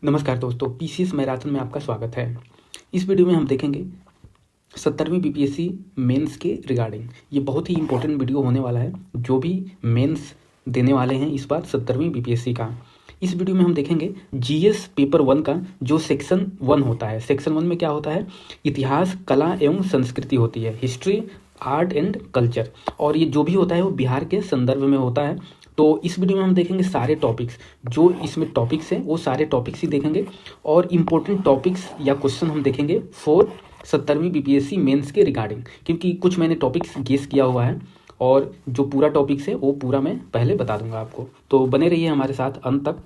नमस्कार दोस्तों, PCS marathon में आपका स्वागत है। इस वीडियो में हम देखेंगे 17वीं बीपीएससी मेंस के रिगार्डिंग। ये बहुत ही इंपॉर्टेंट वीडियो होने वाला है। जो भी मेंस देने वाले हैं इस बार 17वीं बीपीएससी का, इस वीडियो में हम देखेंगे जीएस पेपर 1 का जो सेक्शन 1 होता है। सेक्शन 1 में क्या होता है? इतिहास, कला एवं संस्कृति होती है, हिस्ट्री, आर्ट एंड कल्चर। और ये जो भी होता है वो बिहार के संदर्भ में होता है। तो इस वीडियो में हम देखेंगे सारे टॉपिक्स, जो इसमें टॉपिक्स हैं वो सारे टॉपिक्स ही देखेंगे। और इम्पोर्टेंट टॉपिक्स या क्वेश्चन हम देखेंगे फॉर 17वीं बीपीएससी मेंस के रिगार्डिंग, क्योंकि कुछ मैंने टॉपिक्स गेस किया हुआ है और जो पूरा टॉपिक्स है वो पूरा मैं पहले बता दूंगा आपको। तो बने रहिए हमारे साथ अंत तक।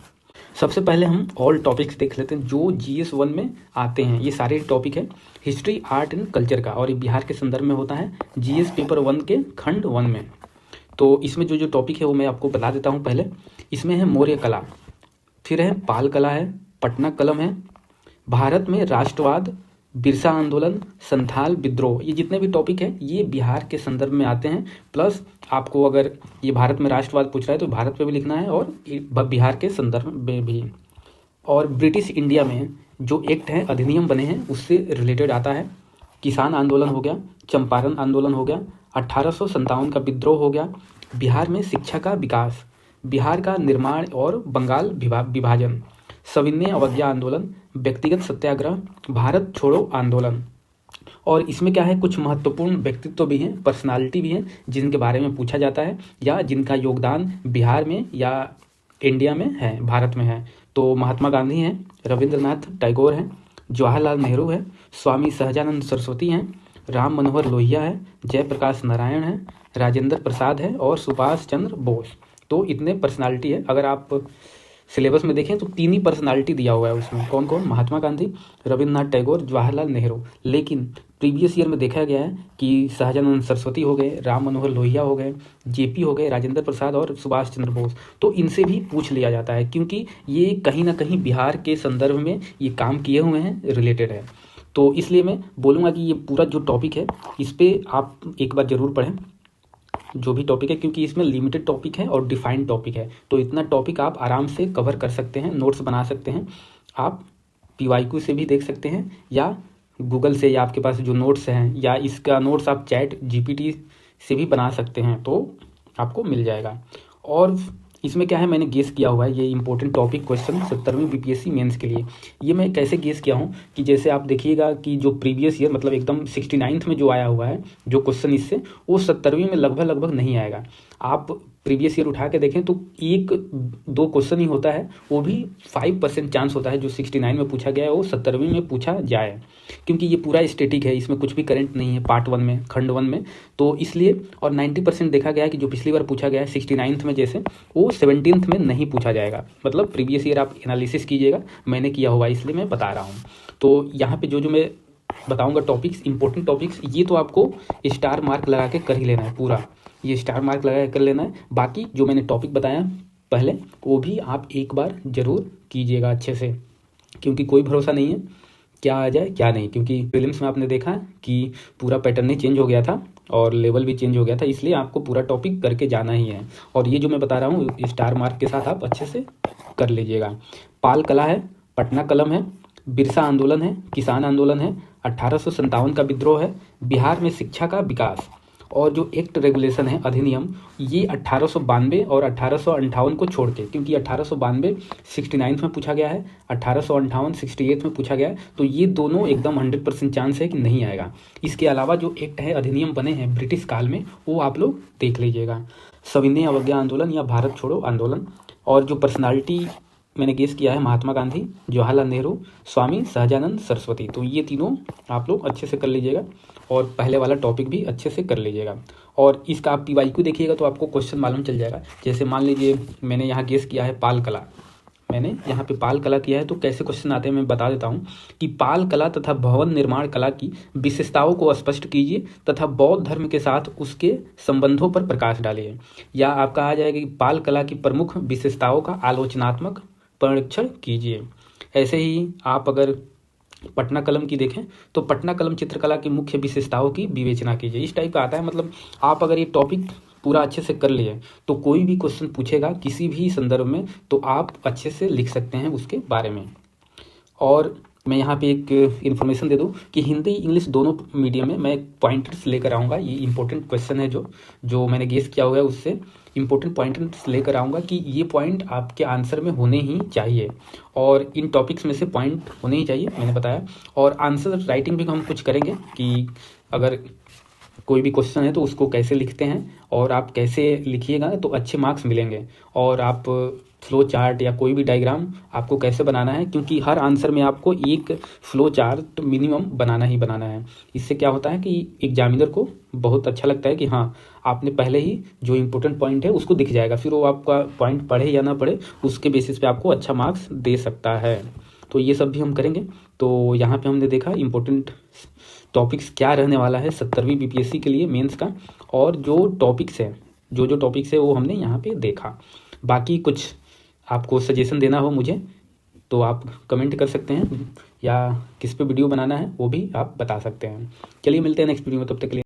सबसे पहले हम ऑल टॉपिक्स देख लेते हैं जो जीएस 1 में आते हैं। ये सारे टॉपिक है हिस्ट्री, आर्ट एंड कल्चर का, और ये बिहार के संदर्भ में होता है जीएस पेपर 1 के खंड 1 में। तो इसमें जो जो टॉपिक है वो मैं आपको बता देता हूँ। पहले इसमें है मौर्य कला, फिर है पाल कला है, पटना कलम है, भारत में राष्ट्रवाद, बिरसा आंदोलन, संथाल विद्रोह। ये जितने भी टॉपिक है ये बिहार के संदर्भ में आते हैं। प्लस आपको अगर ये भारत में राष्ट्रवाद पूछ रहा है तो भारत पे भी लिखना है और बिहार के संदर्भ में भी। और ब्रिटिश इंडिया में जो एक्ट हैं, अधिनियम बने हैं, उससे रिलेटेड आता है। किसान आंदोलन हो गया, चंपारण आंदोलन हो गया, 1857 का विद्रोह हो गया, बिहार में शिक्षा का विकास, बिहार का निर्माण और बंगाल विभाजन, सविनय अवज्ञा आंदोलन, व्यक्तिगत सत्याग्रह, भारत छोड़ो आंदोलन। और इसमें क्या है, कुछ महत्वपूर्ण व्यक्तित्व भी हैं, पर्सनालिटी भी हैं जिनके बारे में पूछा जाता है या जिनका योगदान बिहार में या इंडिया में है, भारत में है। तो महात्मा गांधी हैं, रविंद्रनाथ टैगोर हैं, जवाहरलाल नेहरू है, स्वामी सहजानंद सरस्वती हैं, राम मनोहर लोहिया है, जयप्रकाश नारायण है, राजेंद्र प्रसाद है और सुभाष चंद्र बोस। तो इतने पर्सनालिटी है। अगर आप सिलेबस में देखें तो 3 ही पर्सनालिटी दिया हुआ है उसमें। कौन कौन? महात्मा गांधी, रविंद्रनाथ टैगोर, जवाहरलाल नेहरू। लेकिन प्रीवियस ईयर में देखा गया है कि सहजानंद सरस्वती हो गए, राम मनोहर लोहिया हो गए, जेपी हो गए, राजेंद्र प्रसाद और सुभाष चंद्र बोस। तो इनसे भी पूछ लिया जाता है क्योंकि ये कहीं ना कहीं बिहार के संदर्भ में ये काम किए हुए हैं, रिलेटेड है। तो इसलिए मैं बोलूँगा कि ये पूरा जो टॉपिक है इस पर आप एक बार ज़रूर पढ़ें, जो भी टॉपिक है, क्योंकि इसमें लिमिटेड टॉपिक है और डिफाइंड टॉपिक है। तो इतना टॉपिक आप आराम से कवर कर सकते हैं, नोट्स बना सकते हैं। आप पीवाईक्यू से भी देख सकते हैं या गूगल से, या आपके पास जो नोट्स हैं या इसका नोट्स आप चैट जीपीटी से भी बना सकते हैं, तो आपको मिल जाएगा। और इसमें क्या है, मैंने गेस किया हुआ है ये इंपॉर्टेंट टॉपिक क्वेश्चन 17वीं बीपीएससी मेंस के लिए। ये मैं कैसे गेस किया हूँ कि जैसे आप देखिएगा कि जो प्रीवियस ईयर मतलब एकदम 69th में जो आया हुआ है जो क्वेश्चन इससे, वो 17वीं में लगभग नहीं आएगा। आप प्रीवियस ईयर उठा के देखें तो 1-2 क्वेश्चन ही होता है, वो भी 5% चांस होता है जो 69 में पूछा गया है वो 17वीं में पूछा जाए, क्योंकि ये पूरा स्टैटिक है, इसमें कुछ भी करंट नहीं है पार्ट 1 में, खंड 1 में। तो इसलिए, और 90% देखा गया है कि जो पिछली बार पूछा गया है 69th में जैसे, वो 17th में नहीं पूछा जाएगा। मतलब प्रीवियस ईयर आप एनालिसिस कीजिएगा, मैंने किया हुआ है इसलिए मैं बता रहा हूँ। तो यहाँ पे जो मैं बताऊँगा टॉपिक्स, इंपॉर्टेंट टॉपिक्स, ये तो आपको स्टार मार्क लगा के कर ही लेना है, पूरा ये स्टार मार्क लगा के कर लेना है। बाकी जो मैंने टॉपिक बताया पहले वो भी आप एक बार ज़रूर कीजिएगा अच्छे से, क्योंकि कोई भरोसा नहीं है क्या आ जाए क्या नहीं। क्योंकि प्रीलिम्स में आपने देखा कि पूरा पैटर्न ही चेंज हो गया था और लेवल भी चेंज हो गया था, इसलिए आपको पूरा टॉपिक करके जाना ही है। और ये जो मैं बता रहा हूँ स्टार मार्क के साथ आप अच्छे से कर लीजिएगा। पाल कला है, पटना कलम है, बिरसा आंदोलन है, किसान आंदोलन है, 1857 का विद्रोह है, बिहार में शिक्षा का विकास, और जो एक्ट रेगुलेशन है, अधिनियम, ये 1892 और 1858 को छोड़ के, क्योंकि 1892 69 में पूछा गया है, 1858 68 में पूछा गया है, तो ये दोनों एकदम 100% चांस है कि नहीं आएगा। इसके अलावा जो एक्ट है, अधिनियम बने हैं ब्रिटिश काल में, वो आप लोग देख लीजिएगा, सविनय अवज्ञा आंदोलन या भारत छोड़ो आंदोलन। और जो पर्सनालिटी मैंने गेस किया है, महात्मा गांधी, जवाहरलाल नेहरू, स्वामी सहजानंद सरस्वती। तो ये तीनों आप लोग अच्छे से कर लीजिएगा और पहले वाला टॉपिक भी अच्छे से कर लीजिएगा। और इसका आप पीवाईक्यू देखिएगा तो आपको क्वेश्चन मालूम चल जाएगा। जैसे मान लीजिए मैंने यहाँ गेस किया है पाल कला, मैंने यहाँ पे पाल कला किया है, तो कैसे क्वेश्चन आते हैं मैं बता देता हूँ कि पाल कला तथा भवन निर्माण कला की विशेषताओं को स्पष्ट कीजिए तथा बौद्ध धर्म के साथ उसके संबंधों पर प्रकाश डालिए। या आपका आ जाएगा कि पाल कला की प्रमुख विशेषताओं का आलोचनात्मक परीक्षण कीजिए। ऐसे ही आप अगर पटना कलम की देखें तो पटना कलम चित्रकला की मुख्य विशेषताओं की विवेचना कीजिए। इस टाइप का आता है। मतलब आप अगर ये टॉपिक पूरा अच्छे से कर लिए तो कोई भी क्वेश्चन पूछेगा किसी भी संदर्भ में तो आप अच्छे से लिख सकते हैं उसके बारे में। और मैं यहाँ पे एक इन्फॉर्मेशन दे दूँ कि हिंदी इंग्लिश दोनों मीडियम में मैं पॉइंटर्स लेकर आऊँगा। ये इंपॉर्टेंट क्वेश्चन है जो मैंने गेस किया हुआ है, उससे इंपॉर्टेंट पॉइंट्स लेकर आऊँगा कि ये पॉइंट आपके आंसर में होने ही चाहिए और इन टॉपिक्स में से पॉइंट होने ही चाहिए, मैंने बताया। और आंसर राइटिंग भी हम कुछ करेंगे कि अगर कोई भी क्वेश्चन है तो उसको कैसे लिखते हैं और आप कैसे लिखिएगा तो अच्छे मार्क्स मिलेंगे। और आप फ्लो चार्ट या कोई भी डायग्राम आपको कैसे बनाना है, क्योंकि हर आंसर में आपको एक फ्लो चार्ट मिनिमम बनाना ही बनाना है। इससे क्या होता है कि एग्जामिनर को बहुत अच्छा लगता है कि हाँ, आपने पहले ही जो इम्पोर्टेंट पॉइंट है उसको दिख जाएगा, फिर वो आपका पॉइंट पढ़े या ना पढ़े उसके बेसिस पे आपको अच्छा मार्क्स दे सकता है। तो ये सब भी हम करेंगे। तो यहाँ पे हमने देखा इम्पोर्टेंट टॉपिक्स क्या रहने वाला है 70वीं बीपीएससी के लिए मेंस का, और जो टॉपिक्स है वो हमने यहाँ पे देखा। बाकी कुछ आपको सजेशन देना हो मुझे तो आप कमेंट कर सकते हैं, या किस पे वीडियो बनाना है वो भी आप बता सकते हैं। चलिए मिलते हैं नेक्स्ट वीडियो में, तब तक के लिए।